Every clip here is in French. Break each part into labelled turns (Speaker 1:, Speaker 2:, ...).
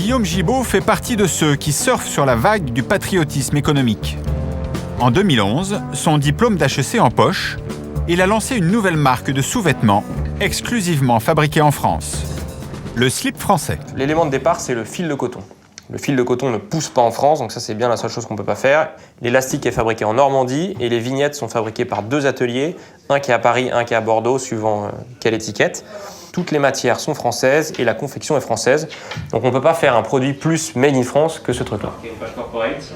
Speaker 1: Guillaume Gibaud fait partie de ceux qui surfent sur la vague du patriotisme économique. En 2011, son diplôme d'HEC en poche, il a lancé une nouvelle marque de sous-vêtements exclusivement fabriquée en France. Le slip français.
Speaker 2: L'élément de départ, c'est le fil de coton. Le fil de coton ne pousse pas en France, donc ça c'est bien la seule chose qu'on ne peut pas faire. L'élastique est fabriqué en Normandie et les vignettes sont fabriquées par 2 ateliers, un qui est à Paris, un qui est à Bordeaux, suivant quelle étiquette. Toutes les matières sont françaises et la confection est française. Donc on ne peut pas faire un produit plus made in France que ce truc-là.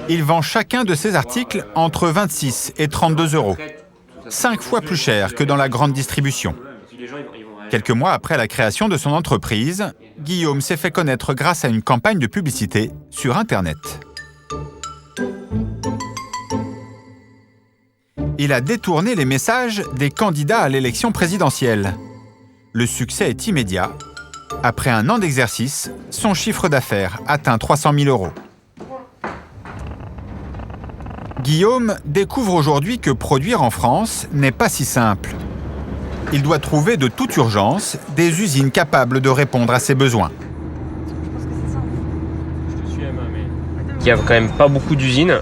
Speaker 1: Il vend chacun de ses articles entre 26 et 32 €. 5 fois plus cher que dans la grande distribution. Quelques mois après la création de son entreprise, Guillaume s'est fait connaître grâce à une campagne de publicité sur Internet. Il a détourné les messages des candidats à l'élection présidentielle. Le succès est immédiat. Après un an d'exercice, son chiffre d'affaires atteint 300 000 €. Guillaume découvre aujourd'hui que produire en France n'est pas si simple. Il doit trouver de toute urgence des usines capables de répondre à ses besoins.
Speaker 2: Il n'y a quand même pas beaucoup d'usines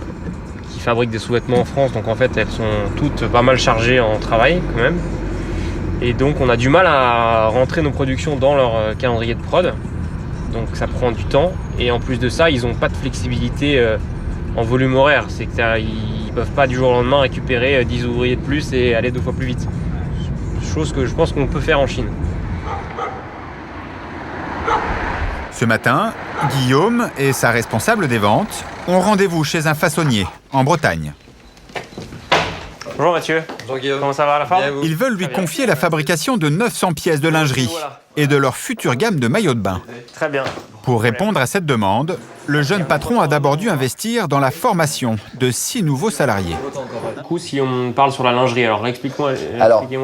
Speaker 2: qui fabriquent des sous-vêtements en France, donc en fait elles sont toutes pas mal chargées en travail quand même. Et donc on a du mal à rentrer nos productions dans leur calendrier de prod, donc ça prend du temps. Et en plus de ça, ils n'ont pas de flexibilité en volume horaire, c'est qu'ils ne peuvent pas du jour au lendemain récupérer 10 ouvriers de plus et aller 2 fois plus vite. Chose que je pense qu'on peut faire en Chine.
Speaker 1: Ce matin, Guillaume et sa responsable des ventes ont rendez-vous chez un façonnier en Bretagne.
Speaker 2: Bonjour Mathieu.
Speaker 3: Bonjour Guillaume.
Speaker 2: Comment ça va à la forme ?
Speaker 1: Ils veulent lui confier la fabrication de 900 pièces de lingerie et de leur future gamme de maillots de bain.
Speaker 2: Très bien.
Speaker 1: Pour répondre à cette demande, le jeune patron a d'abord dû investir dans la formation de 6 nouveaux salariés.
Speaker 2: Du coup, si on parle sur la lingerie, alors expliquez-moi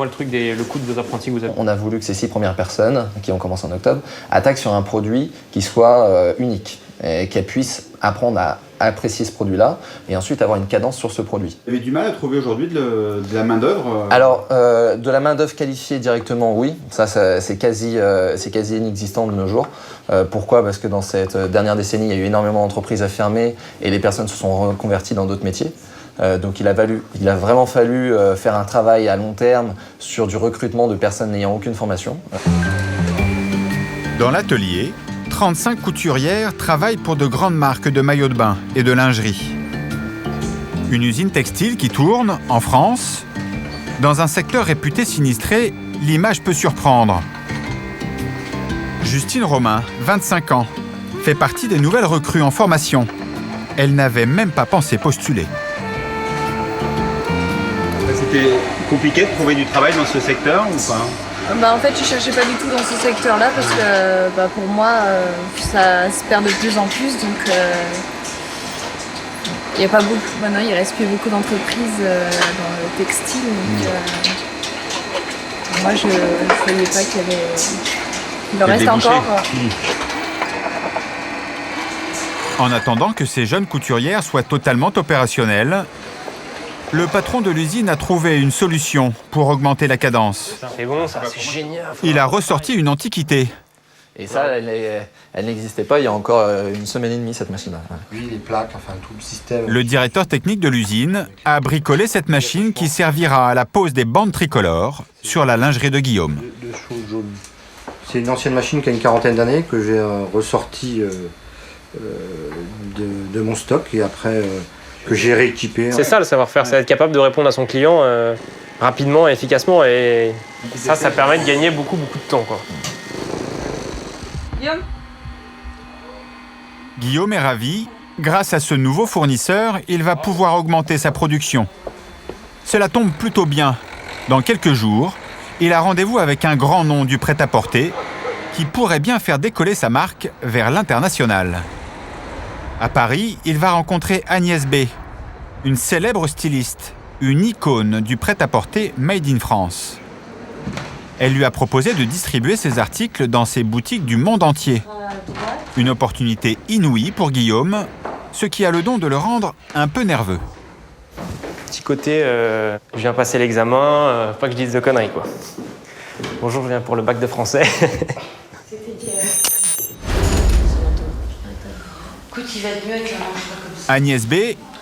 Speaker 2: le truc le coût de vos apprentis que vous avez.
Speaker 3: On a voulu que ces 6 premières personnes, qui ont commencé en octobre, attaquent sur un produit qui soit unique et qu'elles puissent apprendre à apprécier ce produit-là et ensuite avoir une cadence sur ce produit.
Speaker 4: Vous avez du mal à trouver aujourd'hui de la main-d'œuvre
Speaker 3: Alors, de la main-d'œuvre qualifiée directement, oui. Ça c'est quasi inexistant de nos jours. Pourquoi ? Parce que dans cette dernière décennie, il y a eu énormément d'entreprises à fermer et les personnes se sont reconverties dans d'autres métiers. Donc il a vraiment fallu faire un travail à long terme sur du recrutement de personnes n'ayant aucune formation.
Speaker 1: Dans l'atelier, 35 couturières travaillent pour de grandes marques de maillots de bain et de lingerie. Une usine textile qui tourne, en France. Dans un secteur réputé sinistré, l'image peut surprendre. Justine Romain, 25 ans, fait partie des nouvelles recrues en formation. Elle n'avait même pas pensé postuler.
Speaker 4: C'était compliqué de trouver du travail dans ce secteur ou pas ?
Speaker 5: En fait, je cherchais pas du tout dans ce secteur-là parce que pour moi, ça se perd de plus en plus. Donc, il n'y a pas beaucoup. Maintenant, il reste plus beaucoup d'entreprises dans le textile. Donc, moi, je ne savais pas qu'il en reste encore.
Speaker 1: En attendant que ces jeunes couturières soient totalement opérationnelles, le patron de l'usine a trouvé une solution pour augmenter la cadence.
Speaker 2: C'est bon, ça, c'est génial.
Speaker 1: Il a ressorti une antiquité.
Speaker 3: Et ça, elle n'existait pas il y a encore 1 semaine et demie, cette machine-là.
Speaker 6: Oui, les plaques, enfin tout le système.
Speaker 1: Le directeur technique de l'usine a bricolé cette machine qui servira à la pose des bandes tricolores sur la lingerie de Guillaume.
Speaker 6: Deux choses jaunes. C'est une ancienne machine qui a une 40aine d'années que j'ai ressortie de mon stock et après que j'ai rééquipé.
Speaker 2: C'est ça le savoir-faire, c'est être capable de répondre à son client rapidement et efficacement. Et ça permet de gagner beaucoup de temps, quoi.
Speaker 1: Guillaume est ravi. Grâce à ce nouveau fournisseur, il va pouvoir augmenter sa production. Cela tombe plutôt bien. Dans quelques jours, il a rendez-vous avec un grand nom du prêt-à-porter qui pourrait bien faire décoller sa marque vers l'international. À Paris, il va rencontrer Agnès B, une célèbre styliste, une icône du prêt-à-porter Made in France. Elle lui a proposé de distribuer ses articles dans ses boutiques du monde entier. Une opportunité inouïe pour Guillaume, ce qui a le don de le rendre un peu nerveux.
Speaker 2: Petit côté, je viens passer l'examen, pas que je dise de conneries, quoi. Bonjour, je viens pour le bac de français.
Speaker 7: Écoute, il va être mieux avec la manche pas comme ça.
Speaker 1: Agnès B,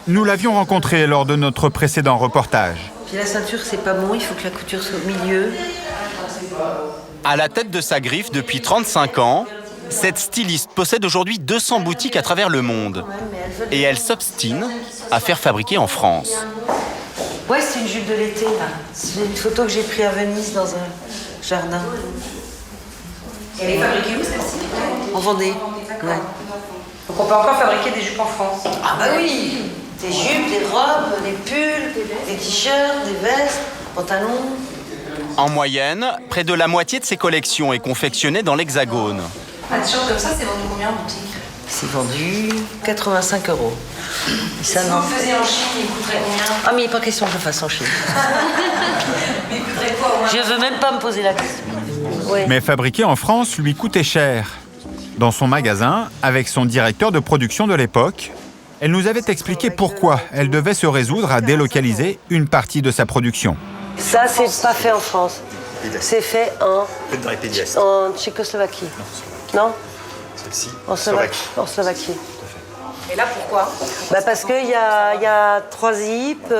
Speaker 1: nous l'avions rencontrée lors de notre précédent reportage.
Speaker 7: Puis la ceinture, c'est pas bon, il faut que la couture soit au milieu.
Speaker 8: À la tête de sa griffe depuis 35 ans, cette styliste possède aujourd'hui 200 boutiques à travers le monde. Et elle s'obstine à faire fabriquer en France.
Speaker 7: Ouais, c'est une jupe de l'été, là. C'est une photo que j'ai prise à Venise dans un jardin.
Speaker 9: Elle est fabriquée où, celle-ci?
Speaker 7: En Vendée, ouais.
Speaker 9: Donc on peut encore fabriquer des jupes en France.
Speaker 7: Ah bah oui. Des jupes, des robes, des pulls, des t-shirts, des vestes, pantalons.
Speaker 8: En moyenne, près de la moitié de ses collections est confectionnée dans l'Hexagone.
Speaker 9: Un t-shirt comme ça, c'est vendu combien en boutique?
Speaker 7: C'est vendu 85 €. Et ça,
Speaker 9: Si
Speaker 7: non.
Speaker 9: vous le faisiez en Chine, il coûterait combien?
Speaker 7: Ah, mais il n'est pas question que je le fasse en Chine.
Speaker 9: Mais il coûterait quoi au moins?
Speaker 7: Je veux même pas me poser la question. Ouais.
Speaker 1: Mais fabriquer en France lui coûtait cher. Dans son magasin, avec son directeur de production de l'époque, elle nous avait expliqué pourquoi elle devait se résoudre à délocaliser une partie de sa production.
Speaker 7: Ça, c'est pas fait en France. C'est fait en Tchécoslovaquie. Non?
Speaker 4: Celle-ci,
Speaker 7: En Slovaquie.
Speaker 9: Et là, pourquoi?
Speaker 7: Bah parce qu'il y a 3 zips,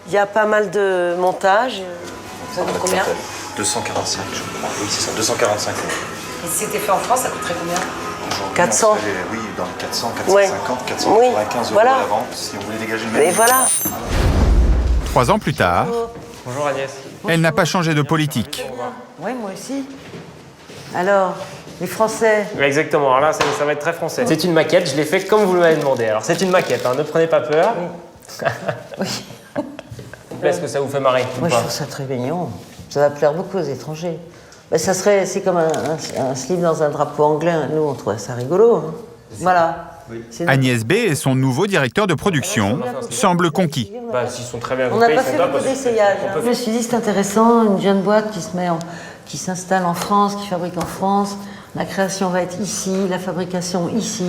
Speaker 7: il y a pas mal de montage.
Speaker 9: Ça coûte combien?
Speaker 4: 245, je crois. Oui, c'est ça, 245 €.
Speaker 9: Et si c'était fait en France, ça coûterait combien?
Speaker 7: 400.
Speaker 4: Oui, dans les 400,
Speaker 7: Ouais.
Speaker 4: 450, 495 €
Speaker 7: voilà.
Speaker 4: à la vente, si on voulait dégager le même.
Speaker 7: Et voilà.
Speaker 1: 3 ans plus tard,
Speaker 2: Bonjour Agnès.
Speaker 1: elle n'a pas changé de politique.
Speaker 7: Oui, moi aussi. Alors, les Français.
Speaker 2: Exactement, alors là ça va être très français. C'est une maquette, je l'ai fait comme vous m'avez demandé. Alors c'est une maquette, hein, ne prenez pas peur.
Speaker 7: Oui.
Speaker 2: Est-ce que ça vous fait marrer ou
Speaker 7: Moi, je
Speaker 2: pas?
Speaker 7: trouve ça très mignon. Ça va plaire beaucoup aux étrangers. Ben, c'est comme un slip dans un drapeau anglais. Nous, on trouve ça rigolo. Hein. Voilà. C'est-
Speaker 1: Agnès B et son nouveau directeur de production semblent conquis.
Speaker 2: Bah s'ils sont très bien
Speaker 7: On n'a
Speaker 2: coupés,
Speaker 7: pas
Speaker 2: ils sont
Speaker 7: fait
Speaker 2: top.
Speaker 7: beaucoup d'essayages.
Speaker 2: On peut
Speaker 7: Je me suis dit, c'est intéressant, une jeune boîte qui s'installe en France, qui fabrique en France. La création va être ici, la fabrication ici.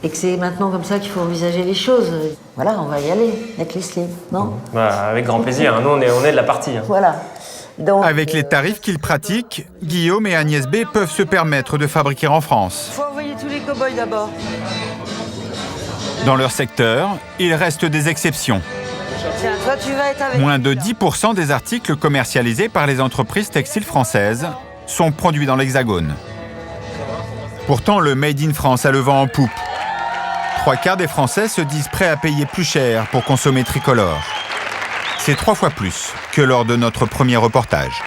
Speaker 7: Et que c'est maintenant comme ça qu'il faut envisager les choses. Voilà, on va y aller avec les slips, non?
Speaker 2: Bah, avec grand plaisir, nous on est de la partie. Hein.
Speaker 7: Voilà. Donc,
Speaker 1: Avec les tarifs qu'ils pratiquent, Guillaume et Agnès B peuvent se permettre de fabriquer en France.
Speaker 7: faut envoyer tous les cow-boys d'abord.
Speaker 1: Dans leur secteur, il reste des exceptions.
Speaker 7: Tiens, toi, tu vas être avec.
Speaker 1: Moins de 10% des articles commercialisés par les entreprises textiles françaises sont produits dans l'Hexagone. Pourtant, le Made in France a le vent en poupe. 3/4 des Français se disent prêts à payer plus cher pour consommer tricolore. C'est 3 fois plus que lors de notre premier reportage.